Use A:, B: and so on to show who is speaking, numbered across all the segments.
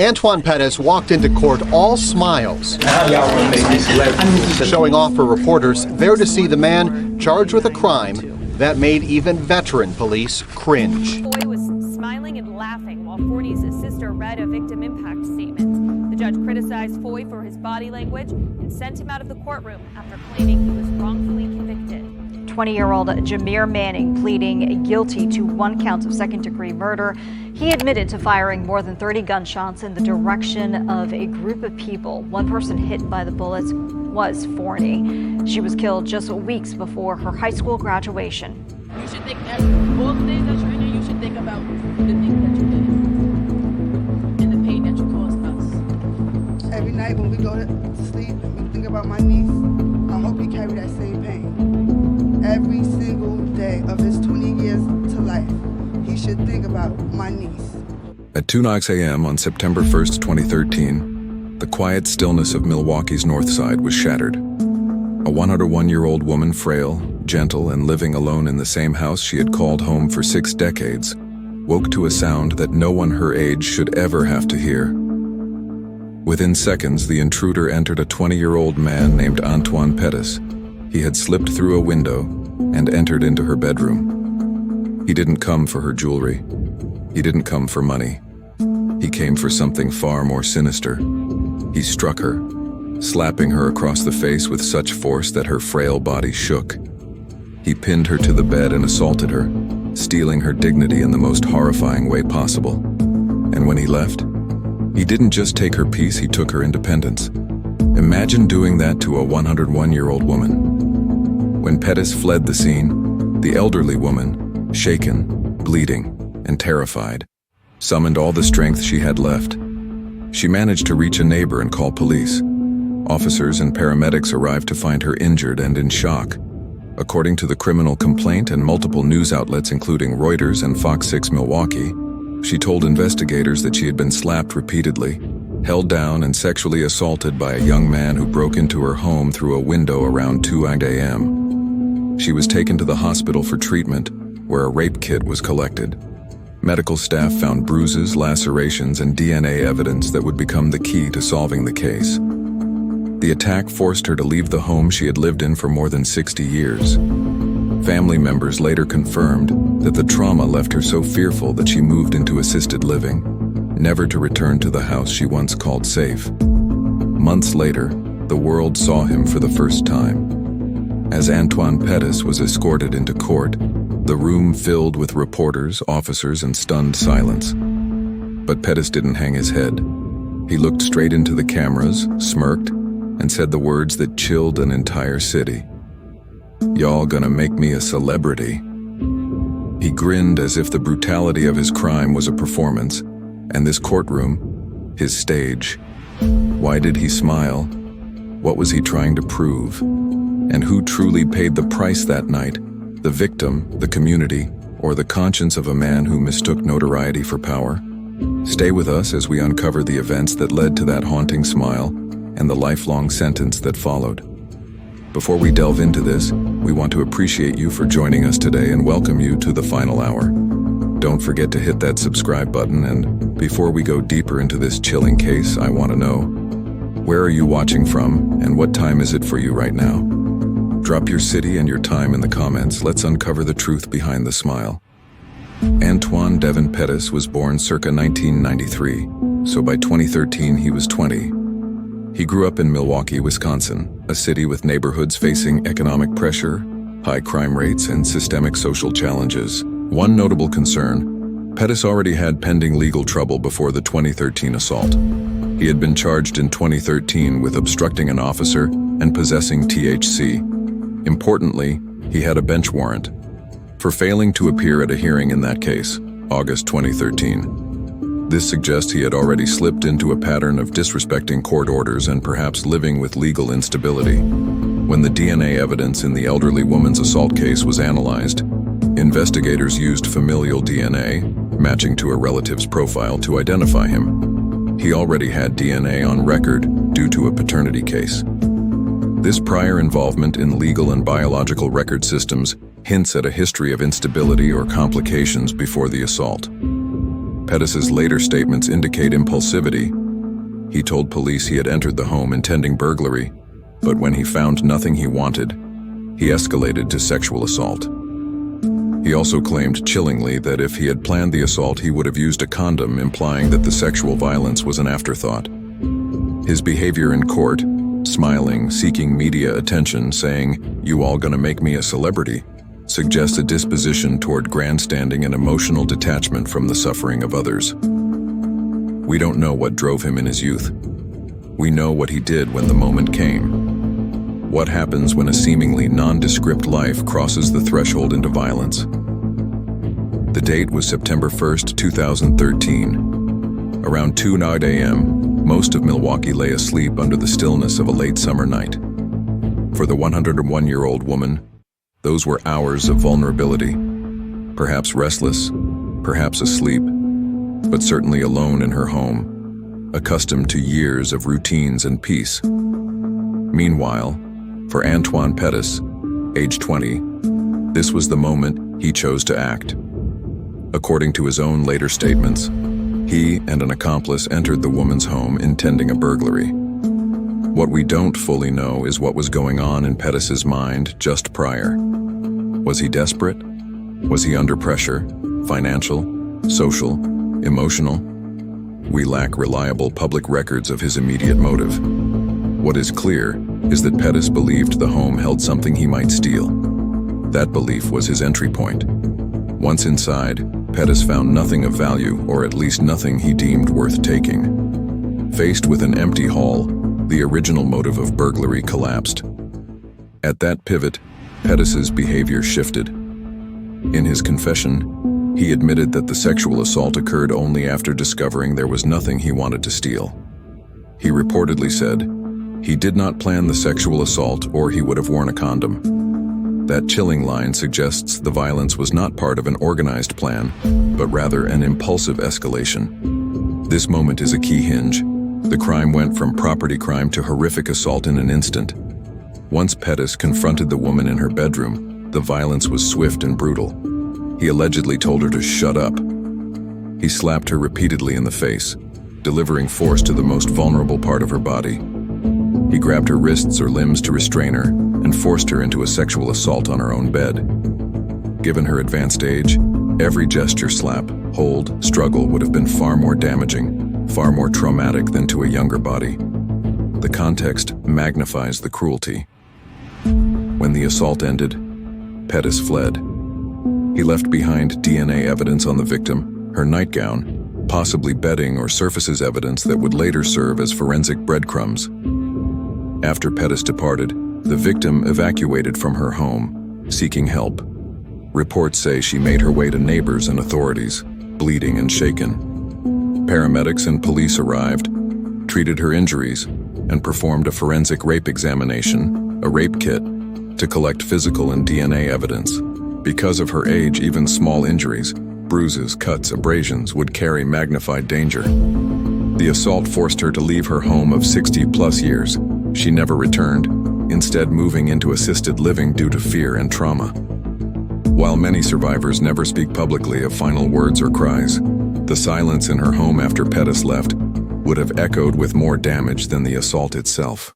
A: Antoine Pettis walked into court all smiles, showing off for reporters there to see the man charged with a crime that made even veteran police cringe.
B: Foy was smiling and laughing while Forney's sister read a victim impact statement. The judge criticized Foy for his body language and sent him out of the courtroom after claiming he was wrongfully convicted.
C: 20-year-old Jahmere Manning pleading guilty to 1 count of second-degree murder. He admitted to firing more than 30 gunshots in the direction of a group of people. One person hit by the bullets was Forney. She was killed just weeks before her high school graduation.
D: You should think all the days that you're in there, you should think about the things that you did and the pain that you caused us.
E: Every night when we go to sleep and we think about my niece, I hope he carry that same pain. Every single day of his 20 years to life, he should think about my niece.
F: At 2:00 a.m. on September 1st, 2013, the quiet stillness of Milwaukee's north side was shattered. A 101-year-old woman, frail, gentle, and living alone in the same house she had called home for 6 decades, woke to a sound that no one her age should ever have to hear. Within seconds, the intruder entered a 20-year-old man named Antoine Pettis. He had slipped through a window and entered into her bedroom. He didn't come for her jewelry. He didn't come for money. He came for something far more sinister. He struck her, slapping her across the face with such force that her frail body shook. He pinned her to the bed and assaulted her, stealing her dignity in the most horrifying way possible. And when he left, he didn't just take her peace, he took her independence. Imagine doing that to a 101-year-old woman. When Pettis fled the scene, the elderly woman, shaken, bleeding, and terrified, summoned all the strength she had left. She managed to reach a neighbor and call police. Officers and paramedics arrived to find her injured and in shock. According to the criminal complaint and multiple news outlets including Reuters and Fox 6 Milwaukee, she told investigators that she had been slapped repeatedly, held down and sexually assaulted by a young man who broke into her home through a window around 2:00 a.m. She was taken to the hospital for treatment, where a rape kit was collected. Medical staff found bruises, lacerations, and DNA evidence that would become the key to solving the case. The attack forced her to leave the home she had lived in for more than 60 years. Family members later confirmed that the trauma left her so fearful that she moved into assisted living, never to return to the house she once called safe. Months later, the world saw him for the first time. As Antoine Pettis was escorted into court, the room filled with reporters, officers, and stunned silence. But Pettis didn't hang his head. He looked straight into the cameras, smirked, and said the words that chilled an entire city. "Y'all gonna make me a celebrity." He grinned as if the brutality of his crime was a performance, and this courtroom, his stage. Why did he smile? What was he trying to prove? And who truly paid the price that night? The victim, the community, or the conscience of a man who mistook notoriety for power? Stay with us as we uncover the events that led to that haunting smile and the lifelong sentence that followed. Before we delve into this, we want to appreciate you for joining us today and welcome you to the final hour. Don't forget to hit that subscribe button, and before we go deeper into this chilling case, I want to know, where are you watching from and what time is it for you right now? Drop your city and your time in the comments. Let's uncover the truth behind the smile. Antoine Devin Pettis was born circa 1993, so by 2013 he was 20. He grew up in Milwaukee, Wisconsin, a city with neighborhoods facing economic pressure, high crime rates, and systemic social challenges. One notable concern, Pettis already had pending legal trouble before the 2013 assault. He had been charged in 2013 with obstructing an officer and possessing THC. Importantly, he had a bench warrant for failing to appear at a hearing in that case, August 2013. This suggests he had already slipped into a pattern of disrespecting court orders and perhaps living with legal instability. When the DNA evidence in the elderly woman's assault case was analyzed, investigators used familial DNA, matching to a relative's profile, to identify him. He already had DNA on record due to a paternity case. This prior involvement in legal and biological record systems hints at a history of instability or complications before the assault. Pettis's later statements indicate impulsivity. He told police he had entered the home intending burglary, but when he found nothing he wanted, he escalated to sexual assault. He also claimed chillingly that if he had planned the assault, he would have used a condom, implying that the sexual violence was an afterthought. His behavior in court, smiling, seeking media attention, saying, "You all gonna make me a celebrity," suggests a disposition toward grandstanding and emotional detachment from the suffering of others. We don't know what drove him in his youth. We know what he did when the moment came. What happens when a seemingly nondescript life crosses the threshold into violence? The date was September 1st, 2013. Around 2:00 a.m., most of Milwaukee lay asleep under the stillness of a late summer night. For the 101-year-old woman, those were hours of vulnerability, perhaps restless, perhaps asleep, but certainly alone in her home, accustomed to years of routines and peace. Meanwhile, for Antoine Pettis, age 20, this was the moment he chose to act. According to his own later statements, he and an accomplice entered the woman's home intending a burglary. What we don't fully know is what was going on in Pettis's mind just prior. Was he desperate? Was he under pressure? Financial? Social? Emotional? We lack reliable public records of his immediate motive. What is clear is that Pettis believed the home held something he might steal. That belief was his entry point. Once inside, Pettis found nothing of value, or at least nothing he deemed worth taking. Faced with an empty hall, the original motive of burglary collapsed. At that pivot, Pettis's behavior shifted. In his confession, he admitted that the sexual assault occurred only after discovering there was nothing he wanted to steal. He reportedly said, "He did not plan the sexual assault, or he would have worn a condom." That chilling line suggests the violence was not part of an organized plan, but rather an impulsive escalation. This moment is a key hinge. The crime went from property crime to horrific assault in an instant. Once Pettis confronted the woman in her bedroom, the violence was swift and brutal. He allegedly told her to shut up. He slapped her repeatedly in the face, delivering force to the most vulnerable part of her body. He grabbed her wrists or limbs to restrain her and forced her into a sexual assault on her own bed. Given her advanced age, every gesture, slap, hold, struggle would have been far more damaging, far more traumatic than to a younger body. The context magnifies the cruelty. When the assault ended, Pettis fled. He left behind DNA evidence on the victim, her nightgown, possibly bedding or surfaces evidence that would later serve as forensic breadcrumbs. After Pettis departed, the victim evacuated from her home, seeking help. Reports say she made her way to neighbors and authorities, bleeding and shaken. Paramedics and police arrived, treated her injuries, and performed a forensic rape examination, a rape kit, to collect physical and DNA evidence. Because of her age, even small injuries, bruises, cuts, abrasions would carry magnified danger. The assault forced her to leave her home of 60-plus years. She never returned, instead moving into assisted living due to fear and trauma. While many survivors never speak publicly of final words or cries, the silence in her home after Pettis left would have echoed with more damage than the assault itself.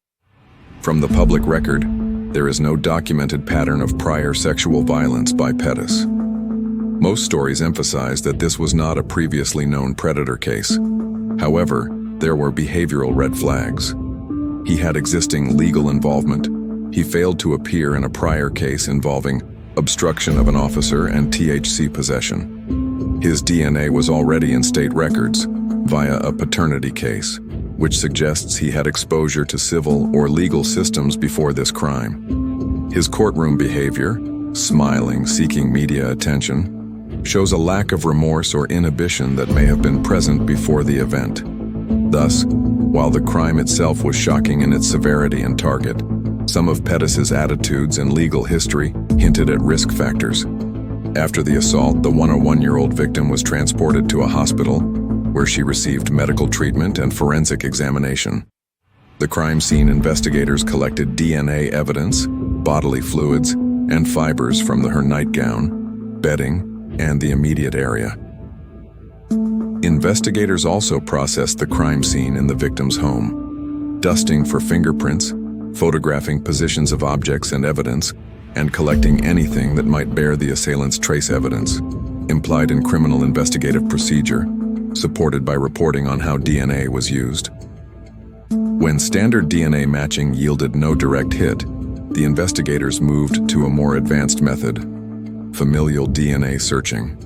F: From the public record, there is no documented pattern of prior sexual violence by Pettis. Most stories emphasize that this was not a previously known predator case. However, there were behavioral red flags. He had existing legal involvement. He failed to appear in a prior case involving obstruction of an officer and THC possession. His DNA was already in state records via a paternity case, which suggests he had exposure to civil or legal systems before this crime. His courtroom behavior, smiling, seeking media attention, shows a lack of remorse or inhibition that may have been present before the event. Thus, while the crime itself was shocking in its severity and target, some of Pettis's attitudes and legal history hinted at risk factors. After the assault, the 101-year-old victim was transported to a hospital where she received medical treatment and forensic examination. The crime scene investigators collected DNA evidence, bodily fluids, and fibers from her nightgown, bedding, and the immediate area. Investigators also processed the crime scene in the victim's home, dusting for fingerprints, photographing positions of objects and evidence, and collecting anything that might bear the assailant's trace evidence, implied in criminal investigative procedure, supported by reporting on how DNA was used. When standard DNA matching yielded no direct hit, the investigators moved to a more advanced method, familial DNA searching.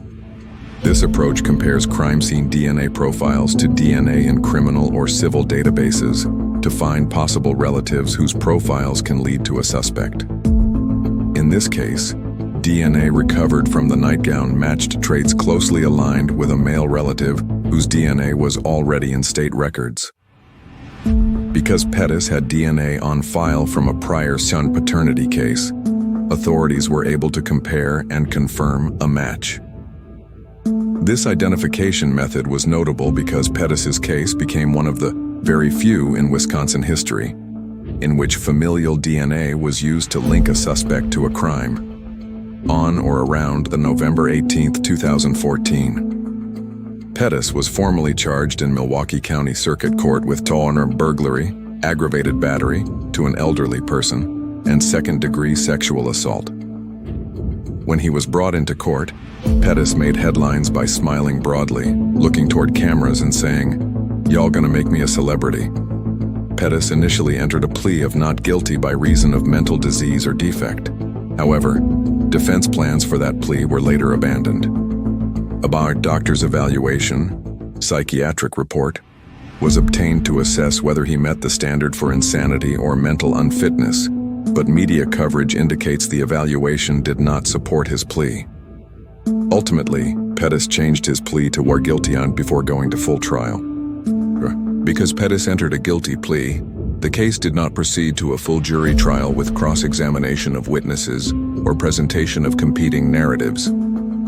F: This approach compares crime scene DNA profiles to DNA in criminal or civil databases to find possible relatives whose profiles can lead to a suspect. In this case, DNA recovered from the nightgown matched traits closely aligned with a male relative whose DNA was already in state records. Because Pettis had DNA on file from a prior son paternity case, authorities were able to compare and confirm a match. This identification method was notable because Pettis's case became one of the very few in Wisconsin history in which familial DNA was used to link a suspect to a crime. On or around the November 18, 2014. Pettis was formally charged in Milwaukee County Circuit Court with burglary, aggravated battery to an elderly person, and second-degree sexual assault. When he was brought into court, Pettis made headlines by smiling broadly, looking toward cameras and saying, "Y'all gonna make me a celebrity." Pettis initially entered a plea of not guilty by reason of mental disease or defect. However, defense plans for that plea were later abandoned. A doctor's evaluation, psychiatric report, was obtained to assess whether he met the standard for insanity or mental unfitness, but media coverage indicates the evaluation did not support his plea. Ultimately, Pettis changed his plea to war guilty on before going to full trial. Because Pettis entered a guilty plea, the case did not proceed to a full jury trial with cross-examination of witnesses or presentation of competing narratives.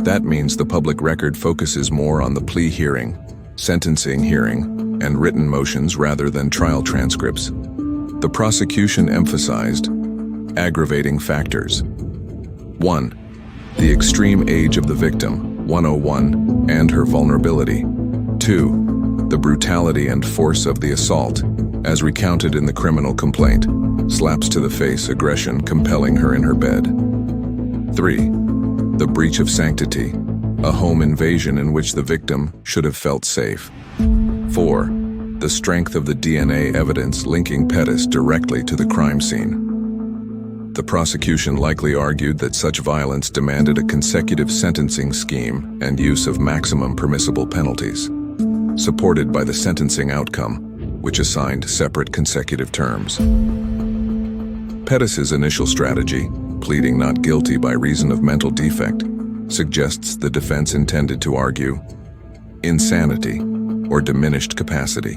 F: That means the public record focuses more on the plea hearing, sentencing hearing, and written motions rather than trial transcripts. The prosecution emphasized aggravating factors. 1. The extreme age of the victim, 101, and her vulnerability. 2. The brutality and force of the assault, as recounted in the criminal complaint, slaps to the face aggression compelling her in her bed. 3. The breach of sanctity, a home invasion in which the victim should have felt safe. 4. The strength of the DNA evidence linking Pettis directly to the crime scene. The prosecution likely argued that such violence demanded a consecutive sentencing scheme and use of maximum permissible penalties, supported by the sentencing outcome, which assigned separate consecutive terms. Pettis's initial strategy, pleading not guilty by reason of mental defect, suggests the defense intended to argue insanity or diminished capacity.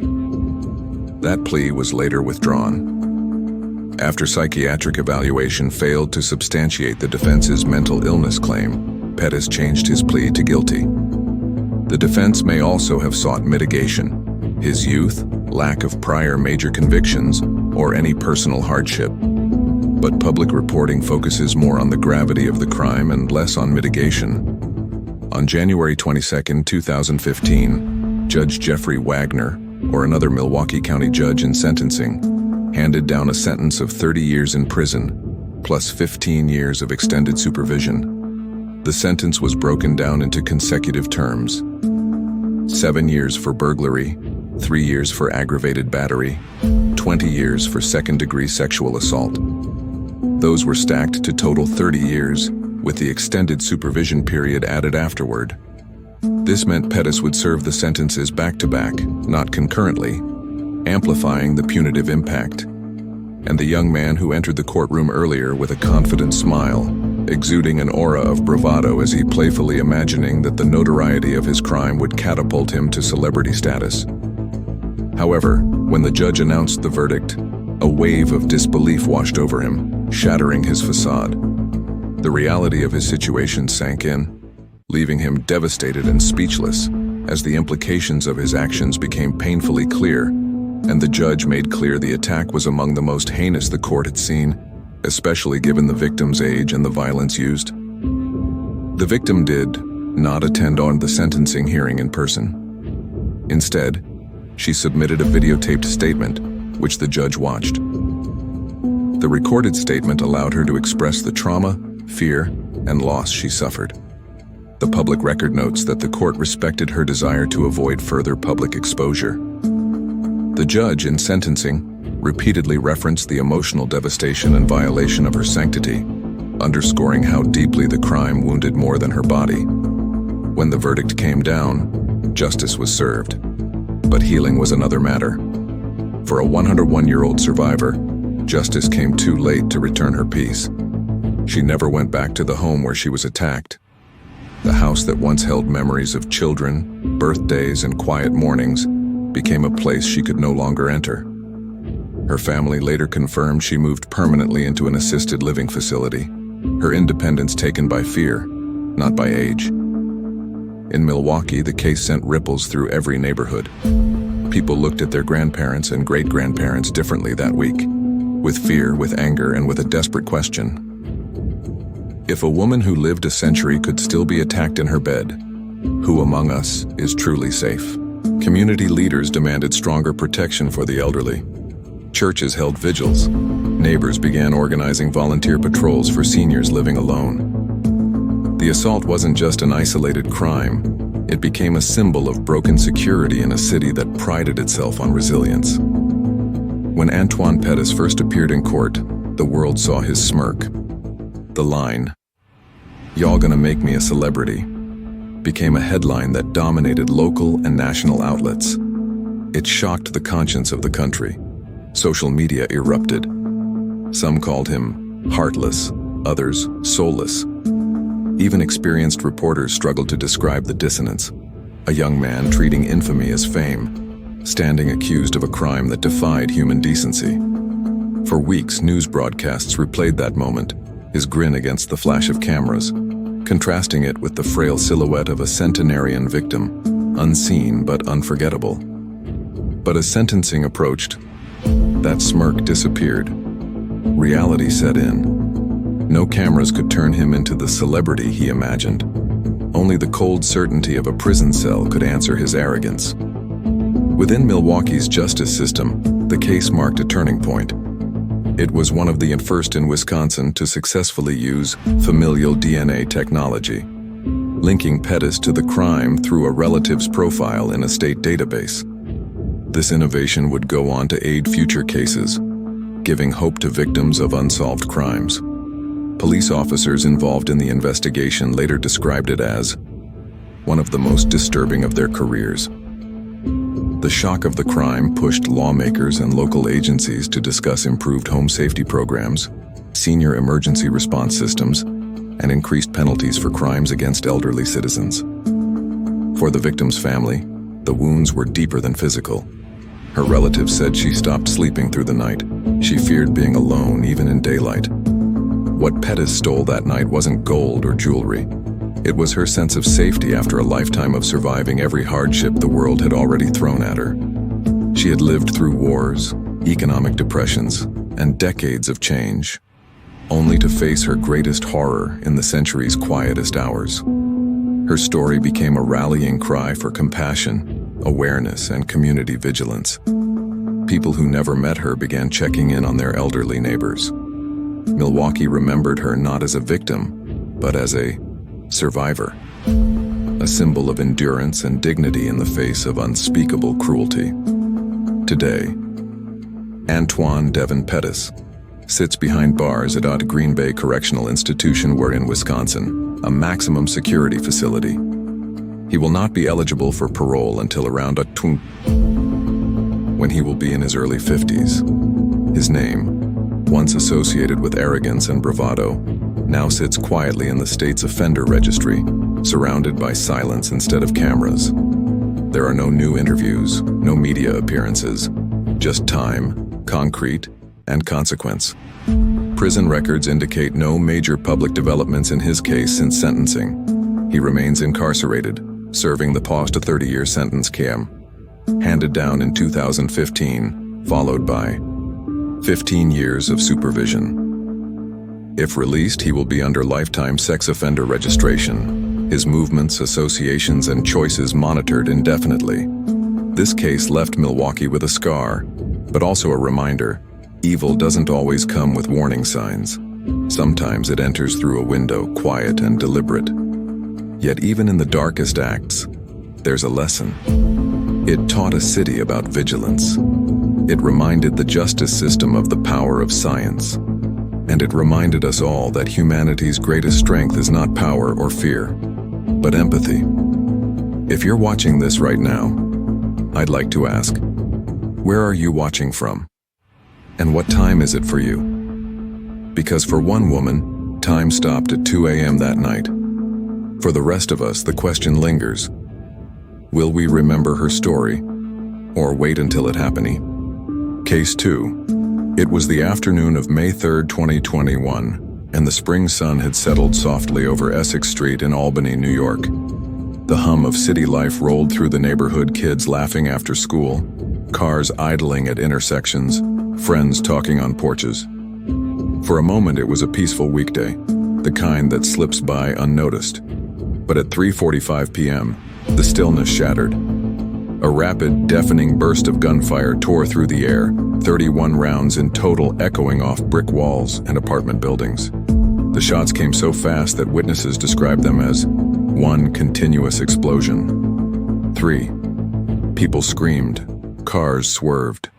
F: That plea was later withdrawn. After psychiatric evaluation failed to substantiate the defense's mental illness claim, Pettis changed his plea to guilty. The defense may also have sought mitigation, his youth, lack of prior major convictions, or any personal hardship. But public reporting focuses more on the gravity of the crime and less on mitigation. On January 22, 2015, Judge Jeffrey Wagner, or another Milwaukee County judge in sentencing, handed down a sentence of 30 years in prison, plus 15 years of extended supervision. The sentence was broken down into consecutive terms: 7 years for burglary, 3 years for aggravated battery, 20 years for second-degree sexual assault. Those were stacked to total 30 years, with the extended supervision period added afterward. This meant Pettis would serve the sentences back-to-back, not concurrently, amplifying the punitive impact. And the young man who entered the courtroom earlier with a confident smile, exuding an aura of bravado as he playfully imagining that the notoriety of his crime would catapult him to celebrity status. However, when the judge announced the verdict, a wave of disbelief washed over him, shattering his facade. The reality of his situation sank in, leaving him devastated and speechless as the implications of his actions became painfully clear, and the judge made clear the attack was among the most heinous the court had seen, especially given the victim's age and the violence used. The victim did not attend on the sentencing hearing in person. Instead, she submitted a videotaped statement, which the judge watched. The recorded statement allowed her to express the trauma, fear, and loss she suffered. The public record notes that the court respected her desire to avoid further public exposure. The judge, in sentencing, repeatedly referenced the emotional devastation and violation of her sanctity, underscoring how deeply the crime wounded more than her body. When the verdict came down, justice was served. But healing was another matter. For a 101-year-old survivor, justice came too late to return her peace. She never went back to the home where she was attacked. The house that once held memories of children, birthdays, and quiet mornings became a place she could no longer enter. Her family later confirmed she moved permanently into an assisted living facility, her independence taken by fear, not by age. In Milwaukee, the case sent ripples through every neighborhood. People looked at their grandparents and great-grandparents differently that week, with fear, with anger, and with a desperate question. If a woman who lived a century could still be attacked in her bed, who among us is truly safe? Community leaders demanded stronger protection for the elderly. Churches held vigils. Neighbors began organizing volunteer patrols for seniors living alone. The assault wasn't just an isolated crime. It became a symbol of broken security in a city that prided itself on resilience. When Antoine Pettis first appeared in court, the world saw his smirk. The line, "Y'all gonna make me a celebrity," became a headline that dominated local and national outlets. It shocked the conscience of the country. Social media erupted. Some called him heartless, others soulless. Even experienced reporters struggled to describe the dissonance. A young man treating infamy as fame, standing accused of a crime that defied human decency. For weeks, news broadcasts replayed that moment, his grin against the flash of cameras, contrasting it with the frail silhouette of a centenarian victim, unseen but unforgettable. But as sentencing approached, that smirk disappeared. Reality set in. No cameras could turn him into the celebrity he imagined. Only the cold certainty of a prison cell could answer his arrogance. Within Milwaukee's justice system, the case marked a turning point. It was one of the first in Wisconsin to successfully use familial DNA technology, linking Pettis to the crime through a relative's profile in a state database. This innovation would go on to aid future cases, giving hope to victims of unsolved crimes. Police officers involved in the investigation later described it as one of the most disturbing of their careers. The shock of the crime pushed lawmakers and local agencies to discuss improved home safety programs, senior emergency response systems, and increased penalties for crimes against elderly citizens. For the victim's family, the wounds were deeper than physical. Her relatives said she stopped sleeping through the night. She feared being alone, even in daylight. What Pettis stole that night wasn't gold or jewelry. It was her sense of safety after a lifetime of surviving every hardship the world had already thrown at her. She had lived through wars, economic depressions, and decades of change, only to face her greatest horror in the century's quietest hours. Her story became a rallying cry for compassion, awareness, and community vigilance. People who never met her began checking in on their elderly neighbors. Milwaukee remembered her not as a victim, but as a survivor, a symbol of endurance and dignity in the face of unspeakable cruelty. Today, Antoine Devin Pettis sits behind bars at Green Bay Correctional Institution, where in Wisconsin, a maximum security facility. He will not be eligible for parole until around when he will be in his early 50s. His name, once associated with arrogance and bravado, now sits quietly in the state's offender registry, surrounded by silence instead of cameras. There are no new interviews, no media appearances, just time, concrete, and consequence. Prison records indicate no major public developments in his case since sentencing. He remains incarcerated, serving the post 30-year sentence handed down in 2015, followed by 15 years of supervision. If released, he will be under lifetime sex offender registration, his movements, associations, and choices monitored indefinitely. This case left Milwaukee with a scar, but also a reminder: evil doesn't always come with warning signs. Sometimes it enters through a window, quiet and deliberate. Yet even in the darkest acts, there's a lesson. It taught a city about vigilance. It reminded the justice system of the power of science. And it reminded us all that humanity's greatest strength is not power or fear, but empathy. If you're watching this right now, I'd like to ask, where are you watching from? And what time is it for you? Because for one woman, time stopped at 2 a.m. that night. For the rest of us, the question lingers. Will we remember her story, or wait until it happened? Case 2. It was the afternoon of May 3, 2021, and the spring sun had settled softly over Essex Street in Albany, New York. The hum of city life rolled through the neighborhood, kids laughing after school, cars idling at intersections, friends talking on porches. For a moment it was a peaceful weekday, the kind that slips by unnoticed. But at 3:45 p.m., the stillness shattered. A rapid, deafening burst of gunfire tore through the air, 31 rounds in total echoing off brick walls and apartment buildings. The shots came so fast that witnesses described them as one continuous explosion. 3. People screamed, cars swerved,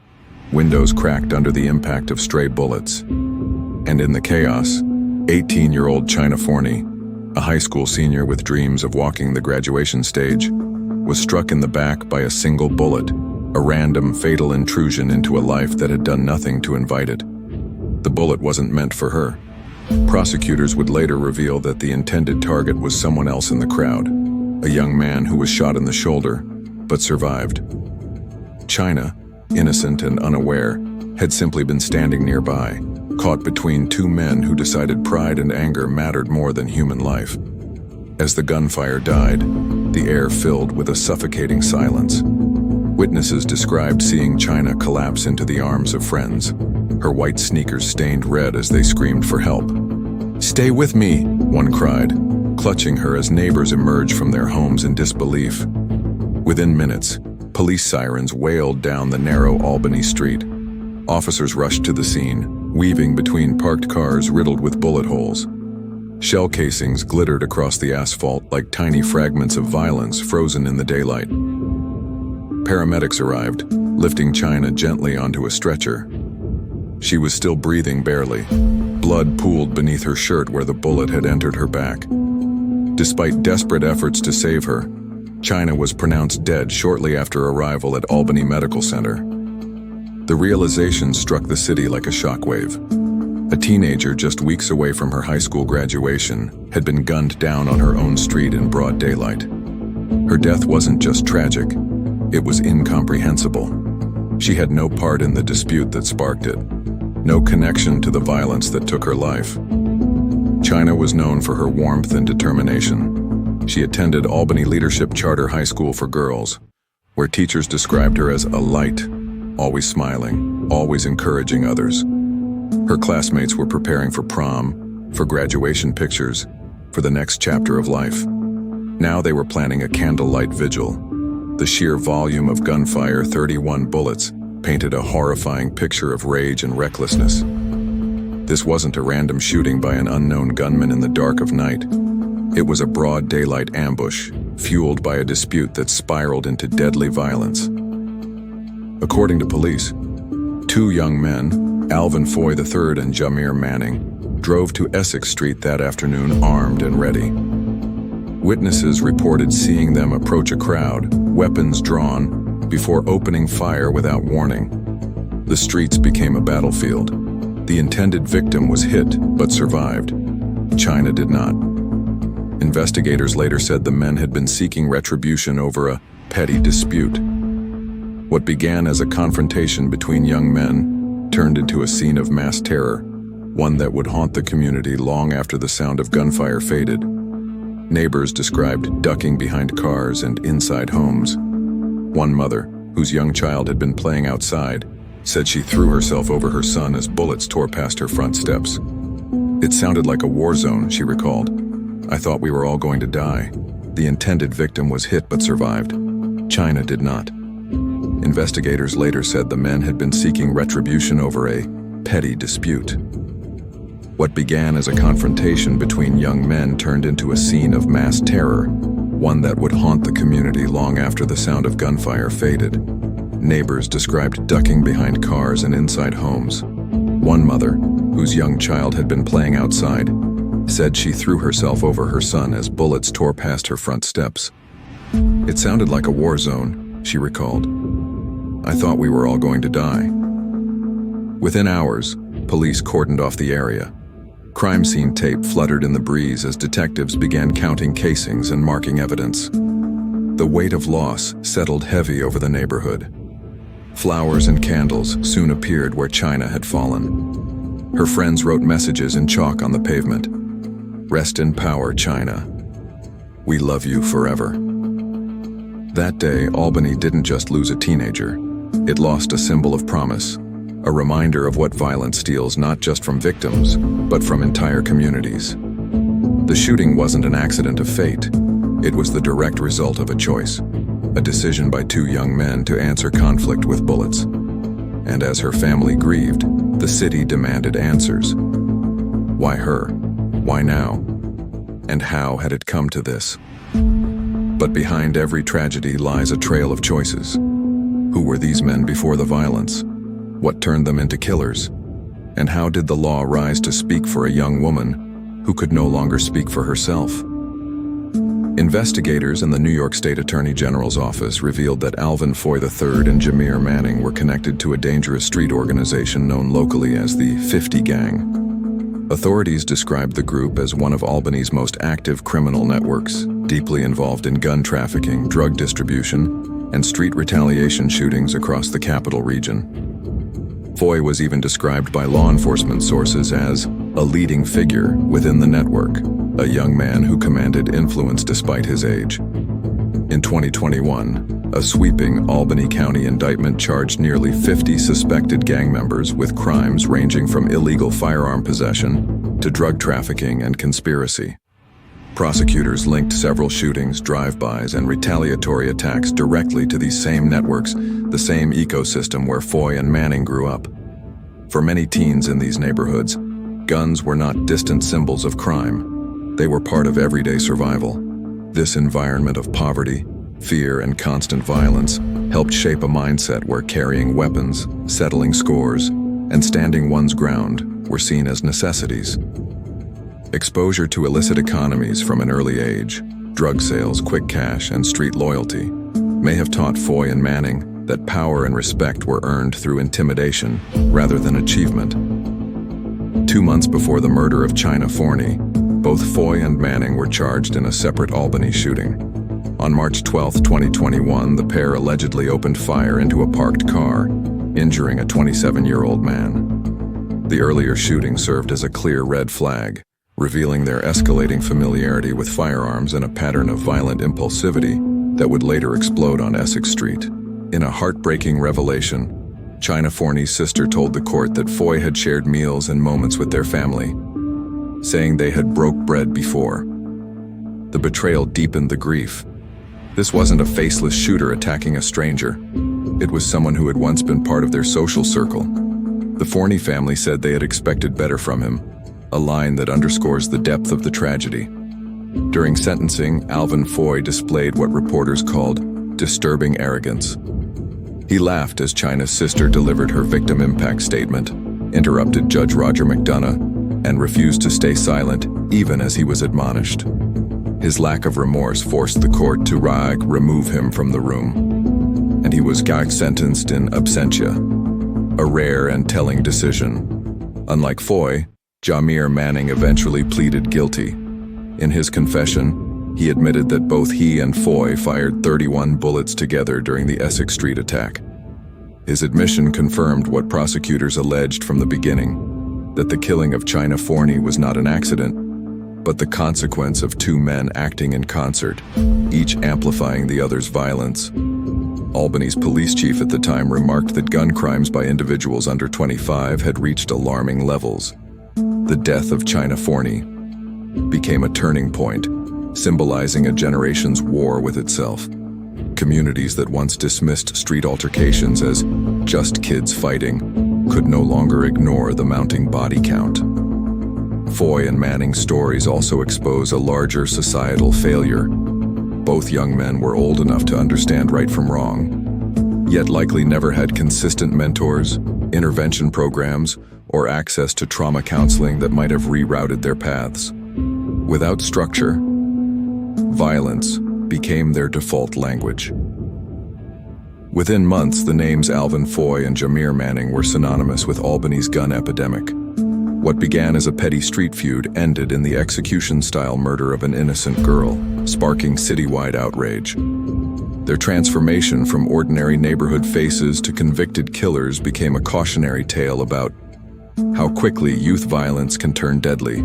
F: windows cracked under the impact of stray bullets. And in the chaos, 18-year-old Chyna Forney, a high school senior with dreams of walking the graduation stage, was struck in the back by a single bullet, a random, fatal intrusion into a life that had done nothing to invite it. The bullet wasn't meant for her. Prosecutors would later reveal that the intended target was someone else in the crowd, a young man who was shot in the shoulder, but survived. Chyna, innocent and unaware, had simply been standing nearby, caught between two men who decided pride and anger mattered more than human life. As the gunfire died, the air filled with a suffocating silence. Witnesses described seeing Chyna collapse into the arms of friends, her white sneakers stained red as they screamed for help. "Stay with me," one cried, clutching her as neighbors emerged from their homes in disbelief. Within minutes, police sirens wailed down the narrow Albany street. Officers rushed to the scene, weaving between parked cars riddled with bullet holes. Shell casings glittered across the asphalt like tiny fragments of violence frozen in the daylight. Paramedics arrived, lifting Chyna gently onto a stretcher. She was still breathing barely. Blood pooled beneath her shirt where the bullet had entered her back. Despite desperate efforts to save her, Chyna was pronounced dead shortly after arrival at Albany Medical Center. The realization struck the city like a shockwave. A teenager just weeks away from her high school graduation had been gunned down on her own street in broad daylight. Her death wasn't just tragic, it was incomprehensible. She had no part in the dispute that sparked it, no connection to the violence that took her life. Chyna was known for her warmth and determination. She attended Albany Leadership Charter High School for Girls, where teachers described her as a light, always smiling, always encouraging others. Her classmates were preparing for prom, for graduation pictures, for the next chapter of life. Now they were planning a candlelight vigil. The sheer volume of gunfire, 31 bullets, painted a horrifying picture of rage and recklessness. This wasn't a random shooting by an unknown gunman in the dark of night. It was a broad daylight ambush, fueled by a dispute that spiraled into deadly violence. According to police, two young men, Alvin III and Jahmere Manning, drove to Essex Street that afternoon armed and ready. Witnesses reported seeing them approach a crowd, weapons drawn, before opening fire without warning. The streets became a battlefield. The intended victim was hit, but survived. Chyna did not. Investigators later said the men had been seeking retribution over a petty dispute. What began as a confrontation between young men turned into a scene of mass terror, one that would haunt the community long after the sound of gunfire faded. Neighbors described ducking behind cars and inside homes. One mother, whose young child had been playing outside, said she threw herself over her son as bullets tore past her front steps. "It sounded like a war zone," she recalled. "I thought we were all going to die." The intended victim was hit but survived. Chyna did not. Investigators later said the men had been seeking retribution over a petty dispute. What began as a confrontation between young men turned into a scene of mass terror, one that would haunt the community long after the sound of gunfire faded. Neighbors described ducking behind cars and inside homes. One mother, whose young child had been playing outside, said she threw herself over her son as bullets tore past her front steps. "It sounded like a war zone," she recalled. "I thought we were all going to die." Within hours, police cordoned off the area. Crime scene tape fluttered in the breeze as detectives began counting casings and marking evidence. The weight of loss settled heavy over the neighborhood. Flowers and candles soon appeared where Chyna had fallen. Her friends wrote messages in chalk on the pavement. "Rest in power, Chyna. We love you forever." That day, Albany didn't just lose a teenager. It lost a symbol of promise, a reminder of what violence steals not just from victims, but from entire communities. The shooting wasn't an accident of fate. It was the direct result of a choice, a decision by two young men to answer conflict with bullets. And as her family grieved, the city demanded answers. Why her? Why now? And how had it come to this? But behind every tragedy lies a trail of choices. Who were these men before the violence? What turned them into killers? And how did the law rise to speak for a young woman who could no longer speak for herself? Investigators in the New York State Attorney General's office revealed that Alvin Foy III and Jahmere Manning were connected to a dangerous street organization known locally as the 50 Gang. Authorities described the group as one of Albany's most active criminal networks, deeply involved in gun trafficking, drug distribution, and street retaliation shootings across the capital region. Foy was even described by law enforcement sources as a leading figure within the network, a young man who commanded influence despite his age. In 2021, a sweeping Albany County indictment charged nearly 50 suspected gang members with crimes ranging from illegal firearm possession to drug trafficking and conspiracy. Prosecutors linked several shootings, drive-bys, and retaliatory attacks directly to these same networks, the same ecosystem where Foy and Manning grew up. For many teens in these neighborhoods, guns were not distant symbols of crime. They were part of everyday survival. This environment of poverty, fear, and constant violence helped shape a mindset where carrying weapons, settling scores, and standing one's ground were seen as necessities. Exposure to illicit economies from an early age, drug sales, quick cash, and street loyalty may have taught Foy and Manning that power and respect were earned through intimidation rather than achievement. 2 months before the murder of Chyna Forney, both Foy and Manning were charged in a separate Albany shooting. On March 12, 2021, the pair allegedly opened fire into a parked car, injuring a 27-year-old man. The earlier shooting served as a clear red flag, revealing their escalating familiarity with firearms and a pattern of violent impulsivity that would later explode on Essex Street. In a heartbreaking revelation, Chyna Forney's sister told the court that Foy had shared meals and moments with their family, saying they had broke bread before. The betrayal deepened the grief. This wasn't a faceless shooter attacking a stranger. It was someone who had once been part of their social circle. The Forney family said they had expected better from him, a line that underscores the depth of the tragedy. During sentencing, Alvin Foy displayed what reporters called disturbing arrogance. He laughed as Chyna's sister delivered her victim impact statement, interrupted Judge Roger McDonough, and refused to stay silent even as he was admonished. His lack of remorse forced the court to remove him from the room, and he was sentenced in absentia, a rare and telling decision. Unlike Foy, Jahmere Manning eventually pleaded guilty. In his confession, he admitted that both he and Foy fired 31 bullets together during the Essex Street attack. His admission confirmed what prosecutors alleged from the beginning, that the killing of Chyna Forney was not an accident, but the consequence of two men acting in concert, each amplifying the other's violence. Albany's police chief at the time remarked that gun crimes by individuals under 25 had reached alarming levels. The death of Chyna Forney became a turning point, symbolizing a generation's war with itself. communities that once dismissed street altercations as just kids fighting could no longer ignore the mounting body count. Foy and Manning's stories also expose a larger societal failure. Both young men were old enough to understand right from wrong, yet likely never had consistent mentors, intervention programs, or access to trauma counseling that might have rerouted their paths. Without structure, violence became their default language. Within months, the names Alvin Foy and Jahmere Manning were synonymous with Albany's gun epidemic. What began as a petty street feud ended in the execution-style murder of an innocent girl, sparking citywide outrage. Their transformation from ordinary neighborhood faces to convicted killers became a cautionary tale about how quickly youth violence can turn deadly.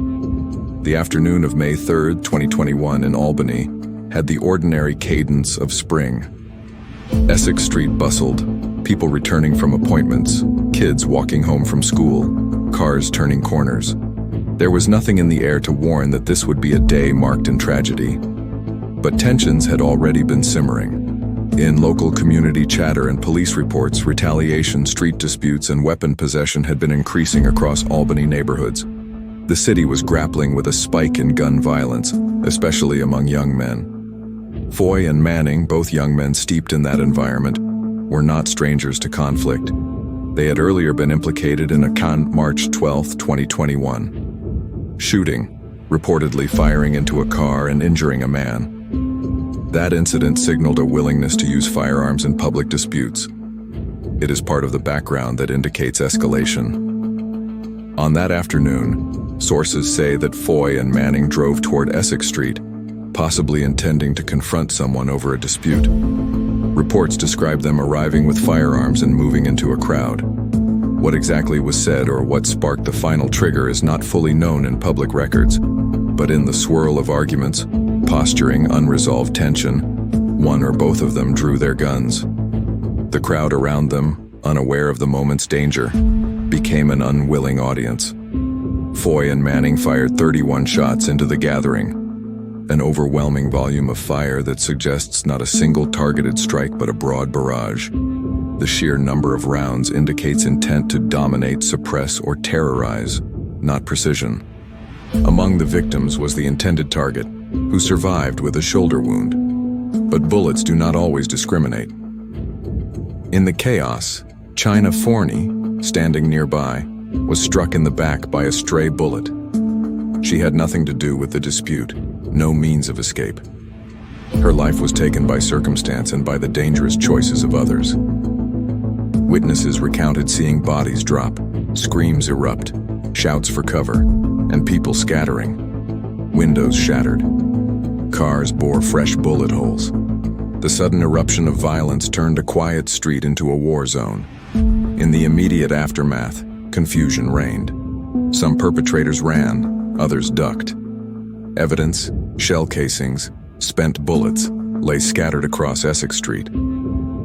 F: The afternoon of May 3, 2021 in Albany had the ordinary cadence of spring. Essex Street bustled, people returning from appointments, kids walking home from school, cars turning corners. There was nothing in the air to warn that this would be a day marked in tragedy. But tensions had already been simmering. In local community chatter and police reports, retaliation, street disputes, and weapon possession had been increasing across Albany neighborhoods. The city was grappling with a spike in gun violence, especially among young men. Foy and Manning, both young men steeped in that environment, were not strangers to conflict. They had earlier been implicated in a March 12, 2021 shooting, reportedly firing into a car and injuring a man. That incident signaled a willingness to use firearms in public disputes. It is part of the background that indicates escalation. On that afternoon, sources say that Foy and Manning drove toward Essex Street, possibly intending to confront someone over a dispute. Reports describe them arriving with firearms and moving into a crowd. What exactly was said or what sparked the final trigger is not fully known in public records, but in the swirl of arguments, posturing, unresolved tension, one or both of them drew their guns. The crowd around them, unaware of the moment's danger, became an unwilling audience. Foy and Manning fired 31 shots into the gathering, an overwhelming volume of fire that suggests not a single targeted strike but a broad barrage. The sheer number of rounds indicates intent to dominate, suppress, or terrorize, not precision. Among the victims was the intended target, who survived with a shoulder wound. But bullets do not always discriminate. In the chaos, Chyna Forney, standing nearby, was struck in the back by a stray bullet. She had nothing to do with the dispute, no means of escape. Her life was taken by circumstance and by the dangerous choices of others. Witnesses recounted seeing bodies drop, screams erupt, shouts for cover, and people scattering. Windows shattered. Cars bore fresh bullet holes. The sudden eruption of violence turned a quiet street into a war zone. In the immediate aftermath, confusion reigned. Some perpetrators ran, others ducked. Evidence, shell casings, spent bullets, lay scattered across Essex Street.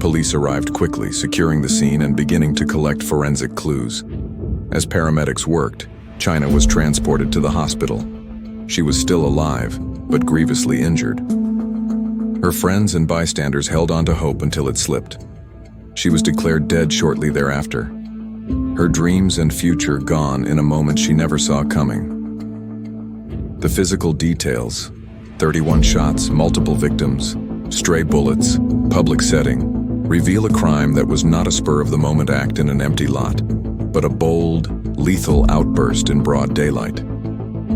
F: Police arrived quickly, securing the scene and beginning to collect forensic clues. As paramedics worked, Chyna was transported to the hospital. She was still alive, but grievously injured. Her friends and bystanders held on to hope until it slipped. She was declared dead shortly thereafter. Her dreams and future gone in a moment she never saw coming. The physical details, 31 shots, multiple victims, stray bullets, public setting, reveal a crime that was not a spur-of-the-moment act in an empty lot, but a bold, lethal outburst in broad daylight.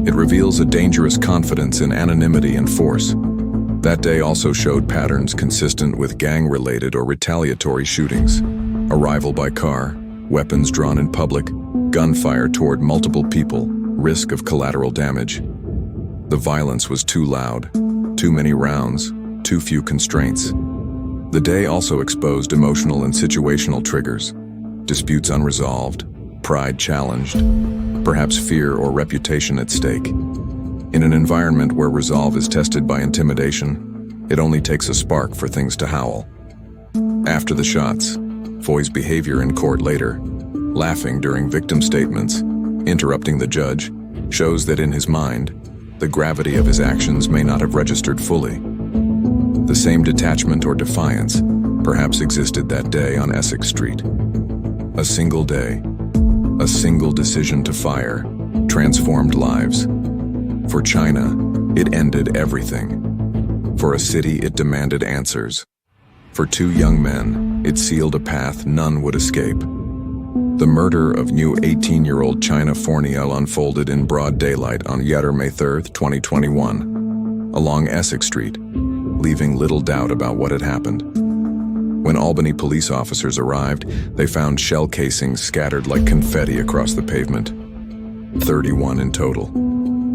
F: It reveals a dangerous confidence in anonymity and force. That day also showed patterns consistent with gang-related or retaliatory shootings. Arrival by car, weapons drawn in public, gunfire toward multiple people, risk of collateral damage. The violence was too loud, too many rounds, too few constraints. The day also exposed emotional and situational triggers, disputes unresolved, pride challenged, perhaps fear or reputation at stake. In an environment where resolve is tested by intimidation, it only takes a spark for things to howl. After the shots, Foy's behavior in court later, laughing during victim statements, interrupting the judge, shows that in his mind, the gravity of his actions may not have registered fully. The same detachment or defiance perhaps existed that day on Essex Street. A single day, a single decision to fire, transformed lives. For Chyna, it ended everything. For a city, it demanded answers. For two young men, it sealed a path none would escape. The murder of new 18-year-old Chyna Forney unfolded in broad daylight on May 3, 2021, along Essex Street, leaving little doubt about what had happened. When Albany police officers arrived, they found shell casings scattered like confetti across the pavement. 31 in total.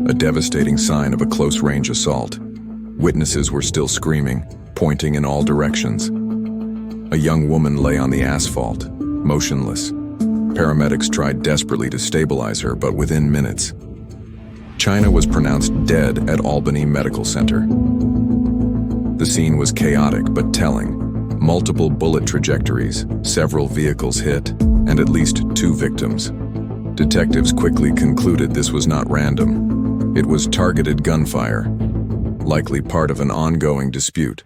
F: A devastating sign of a close-range assault. Witnesses were still screaming, pointing in all directions. A young woman lay on the asphalt, motionless. Paramedics tried desperately to stabilize her, but within minutes, Chyna was pronounced dead at Albany Medical Center. The scene was chaotic but telling. Multiple bullet trajectories, several vehicles hit, and at least 2 victims. Detectives quickly concluded this was not random. It was targeted gunfire, likely part of an ongoing dispute.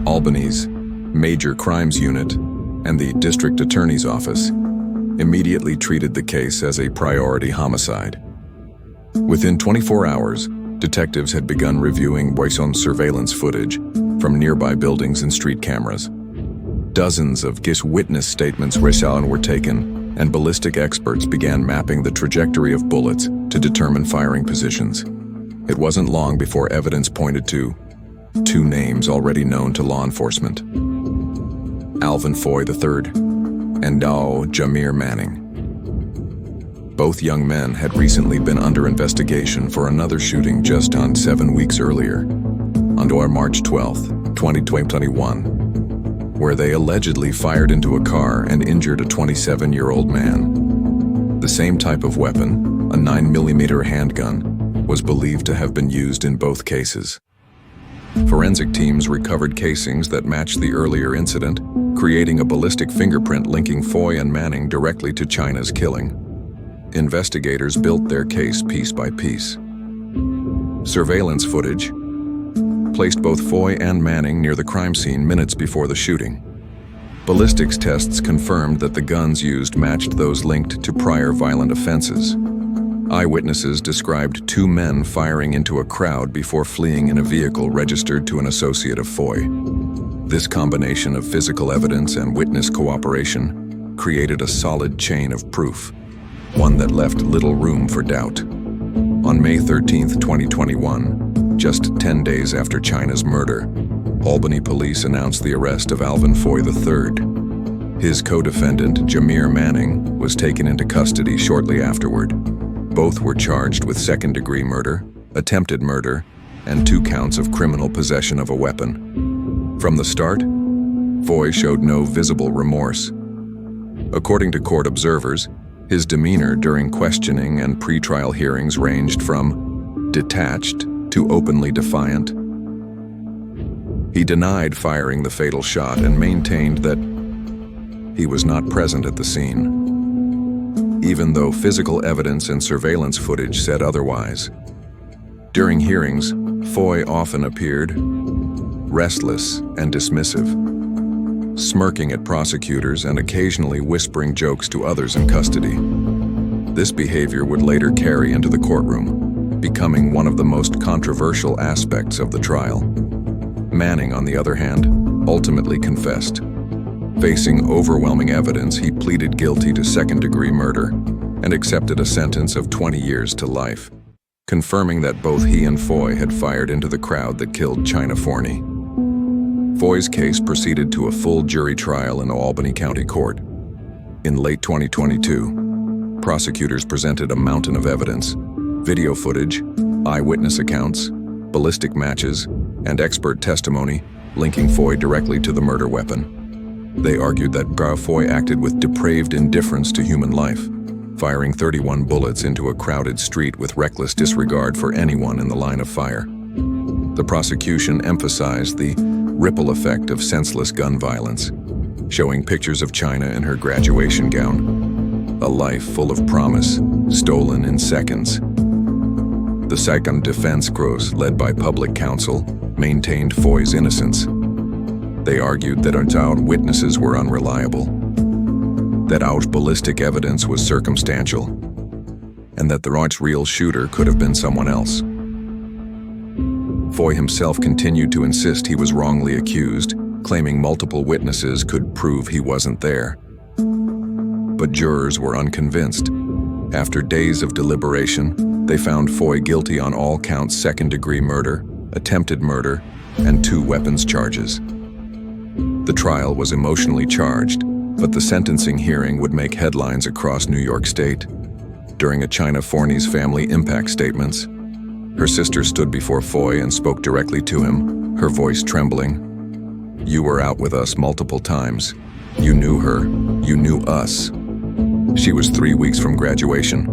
F: Albany's Major Crimes Unit and the District Attorney's Office immediately treated the case as a priority homicide. Within 24 hours, detectives had begun reviewing Boisson surveillance footage from nearby buildings and street cameras. Dozens of witness statements were taken, and ballistic experts began mapping the trajectory of bullets to determine firing positions. It wasn't long before evidence pointed to 2 names already known to law enforcement: Alvin Foy III and Jahmere Manning. Both young men had recently been under investigation for another shooting just on 7 weeks earlier, on March 12, 2021, where they allegedly fired into a car and injured a 27-year-old man. The same type of weapon, a 9mm handgun, was believed to have been used in both cases. Forensic teams recovered casings that matched the earlier incident, creating a ballistic fingerprint linking Foy and Manning directly to Chyna's killing. Investigators built their case piece by piece. Surveillance footage placed both Foy and Manning near the crime scene minutes before the shooting. Ballistics tests confirmed that the guns used matched those linked to prior violent offenses. Eyewitnesses described 2 men firing into a crowd before fleeing in a vehicle registered to an associate of Foy. This combination of physical evidence and witness cooperation created a solid chain of proof, one that left little room for doubt. On May 13, 2021, just 10 days after Chyna's murder, Albany police announced the arrest of Alvin Foy III. His co-defendant, Jahmere Manning, was taken into custody shortly afterward. Both were charged with second-degree murder, attempted murder, and 2 counts of criminal possession of a weapon. From the start, Foy showed no visible remorse. According to court observers, his demeanor during questioning and pretrial hearings ranged from detached to openly defiant. He denied firing the fatal shot and maintained that he was not present at the scene, even though physical evidence and surveillance footage said otherwise. During hearings, Foy often appeared restless and dismissive, smirking at prosecutors and occasionally whispering jokes to others in custody. This behavior would later carry into the courtroom, becoming one of the most controversial aspects of the trial. Manning, on the other hand, ultimately confessed. Facing overwhelming evidence, he pleaded guilty to second-degree murder and accepted a sentence of 20 years to life, confirming that both he and Foy had fired into the crowd that killed Chyna Forney. Foy's case proceeded to a full jury trial in Albany County Court. In late 2022, prosecutors presented a mountain of evidence: video footage, eyewitness accounts, ballistic matches, and expert testimony linking Foy directly to the murder weapon. They argued that Foy acted with depraved indifference to human life, firing 31 bullets into a crowded street with reckless disregard for anyone in the line of fire. The prosecution emphasized the ripple effect of senseless gun violence, showing pictures of Chyna in her graduation gown, a life full of promise, stolen in seconds. The second defense, led by public counsel, maintained Foy's innocence. They argued that our witnesses were unreliable, that our ballistic evidence was circumstantial, and that the real shooter could have been someone else. Foy himself continued to insist he was wrongly accused, claiming multiple witnesses could prove he wasn't there. But jurors were unconvinced. After days of deliberation, they found Foy guilty on all counts: second-degree murder, attempted murder, and 2 weapons charges. The trial was emotionally charged, but the sentencing hearing would make headlines across New York State. During a Chyna Forney's family impact statements, her sister stood before Foy and spoke directly to him, her voice trembling. "You were out with us multiple times. You knew her. You knew us. She was 3 weeks from graduation,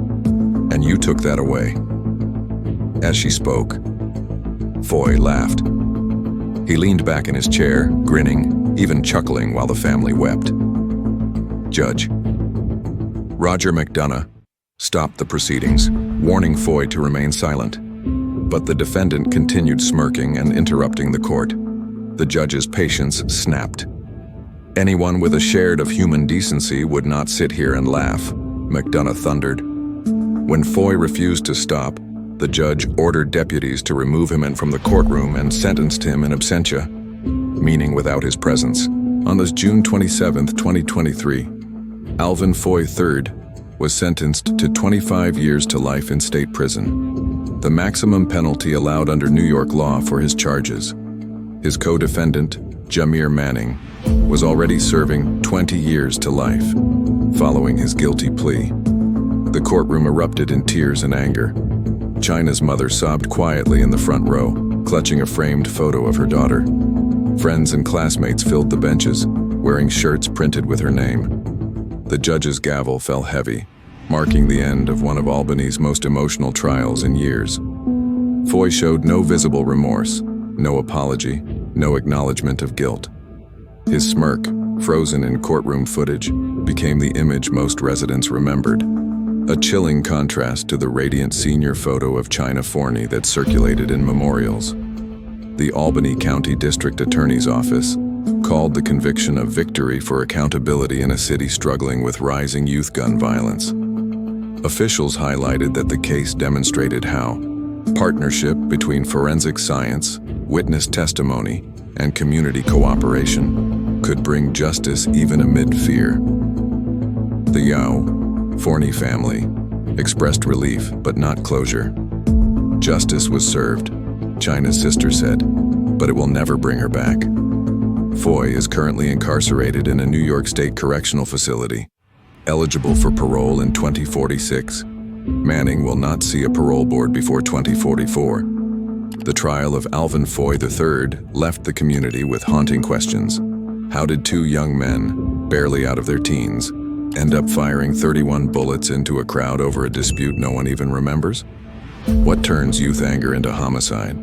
F: and you took that away." As she spoke, Foy laughed. He leaned back in his chair, grinning, even chuckling while the family wept. Judge Roger McDonough stopped the proceedings, warning Foy to remain silent. But the defendant continued smirking and interrupting the court. The judge's patience snapped. "Anyone with a shred of human decency would not sit here and laugh," McDonough thundered. When Foy refused to stop, the judge ordered deputies to remove him from the courtroom and sentenced him in absentia, meaning without his presence. On this June 27, 2023, Alvin Foy III was sentenced to 25 years to life in state prison, the maximum penalty allowed under New York law for his charges. His co-defendant, Jahmere Manning, was already serving 20 years to life, following his guilty plea. The courtroom erupted in tears and anger. Chyna's mother sobbed quietly in the front row, clutching a framed photo of her daughter. Friends and classmates filled the benches, wearing shirts printed with her name. The judge's gavel fell heavy, marking the end of one of Albany's most emotional trials in years. Foy showed no visible remorse, no apology, no acknowledgement of guilt. His smirk, frozen in courtroom footage, became the image most residents remembered, a chilling contrast to the radiant senior photo of Chyna Forney that circulated in memorials. The Albany County District Attorney's Office called the conviction a victory for accountability in a city struggling with rising youth gun violence. Officials highlighted that the case demonstrated how partnership between forensic science, witness testimony, and community cooperation could bring justice even amid fear. The Forney family expressed relief but not closure. Justice was served, Chyna's sister said, but it will never bring her back. Foy is currently incarcerated in a New York State correctional facility, eligible for parole in 2046. Manning will not see a parole board before 2044. The trial of Alvin Foy III left the community with haunting questions. How did 2 young men, barely out of their teens, end up firing 31 bullets into a crowd over a dispute no one even remembers? What turns youth anger into homicide?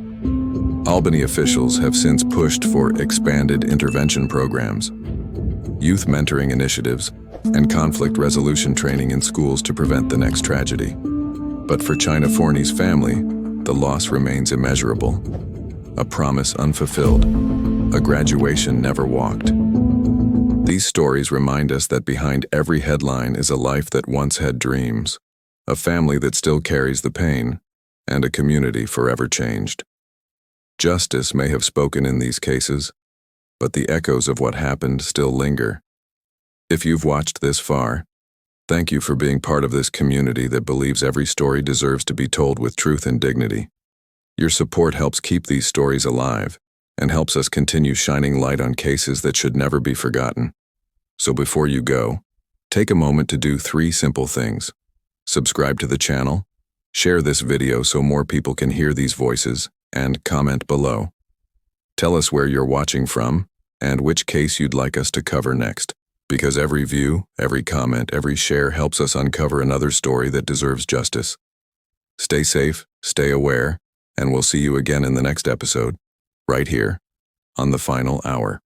F: Albany officials have since pushed for expanded intervention programs, youth mentoring initiatives, and conflict resolution training in schools to prevent the next tragedy. But for Chyna Forney's family, the loss remains immeasurable. A promise unfulfilled, a graduation never walked. These stories remind us that behind every headline is a life that once had dreams, a family that still carries the pain, and a community forever changed. Justice may have spoken in these cases, but the echoes of what happened still linger. If you've watched this far, thank you for being part of this community that believes every story deserves to be told with truth and dignity. Your support helps keep these stories alive and helps us continue shining light on cases that should never be forgotten. So before you go, take a moment to do 3 simple things. Subscribe to the channel, share this video so more people can hear these voices, and comment below. Tell us where you're watching from and which case you'd like us to cover next, because every view, every comment, every share helps us uncover another story that deserves justice. Stay safe, stay aware, and we'll see you again in the next episode, right here, on The Final Hour.